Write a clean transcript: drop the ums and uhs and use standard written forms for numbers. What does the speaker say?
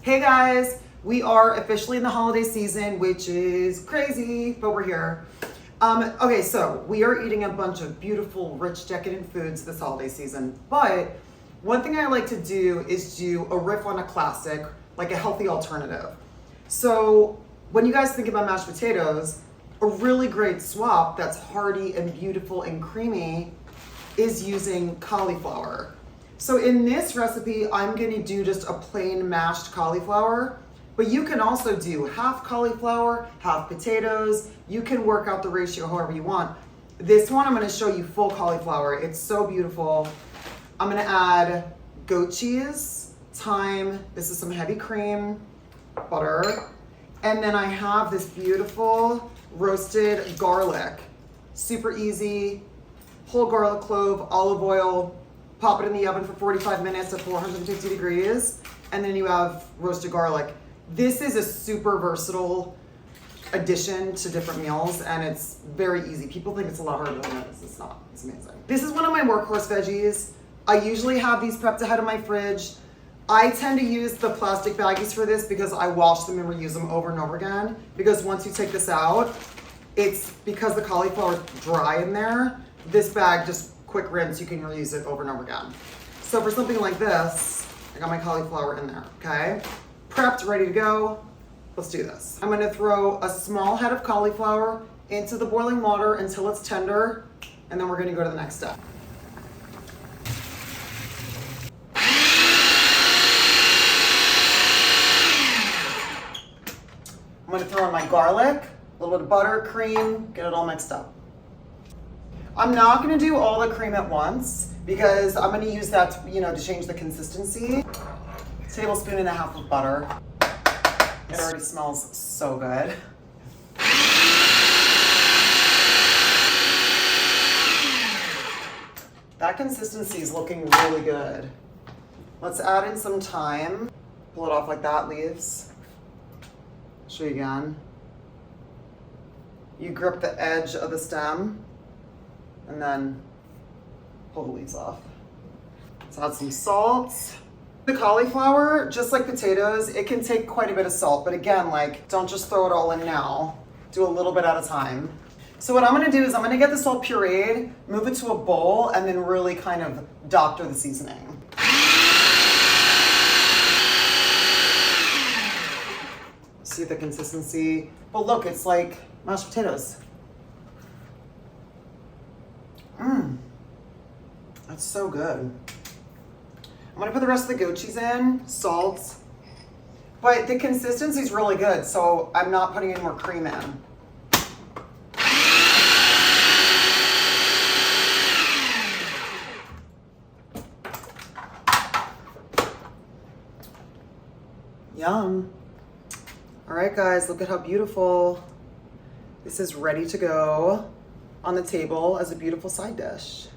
Hey guys, we are officially in the holiday season, which is crazy, but we're here. Okay, so we are eating a bunch of beautiful, rich, decadent foods this holiday season, but one thing I like to do is do a riff on a classic, like a healthy alternative. So when you guys think about mashed potatoes, a really great swap that's hearty and beautiful and creamy is using cauliflower. So in this recipe, I'm gonna do just a plain mashed cauliflower, but you can also do half cauliflower, half potatoes. You can work out the ratio however you want. This one, I'm gonna show you full cauliflower. It's so beautiful. I'm gonna add goat cheese, thyme, this is some heavy cream, butter, and then I have this beautiful roasted garlic. Super easy, whole garlic clove, olive oil, pop it in the oven for 45 minutes at 450 degrees, and then you have roasted garlic. This is a super versatile addition to different meals, and it's very easy. People think it's a lot harder than it is. It's not. It's amazing. This is one of my workhorse veggies. I usually have these prepped ahead of my fridge. I tend to use the plastic baggies for this because I wash them and reuse them over and over again. Because once you take this out, it's because the cauliflower is dry in there. This bag just quick rinse, you can reuse it over and over again. So for something like this, I got my cauliflower in there, okay? Prepped, ready to go. Let's do this. I'm gonna throw a small head of cauliflower into the boiling water until it's tender, and then we're gonna go to the next step. I'm gonna throw in my garlic, a little bit of butter, cream, get it all mixed up. I'm not gonna do all the cream at once because I'm gonna use that to change the consistency. Tablespoon and a half of butter. It already smells so good. That consistency is looking really good. Let's add in some thyme. Pull it off like that, leaves. Show you again. You grip the edge of the stem and then pull the leaves off. Let's add some salt. The cauliflower, just like potatoes, it can take quite a bit of salt, but again, don't just throw it all in now. Do a little bit at a time. So what I'm gonna do is I'm gonna get this all pureed, move it to a bowl, and then really kind of doctor the seasoning. See the consistency? But look, it's like mashed potatoes. That's so good. I'm gonna put the rest of the goat cheese in, salt, but the consistency is really good, so I'm not putting any more cream in. Yum. All right, guys, look at how beautiful. This is ready to go on the table as a beautiful side dish.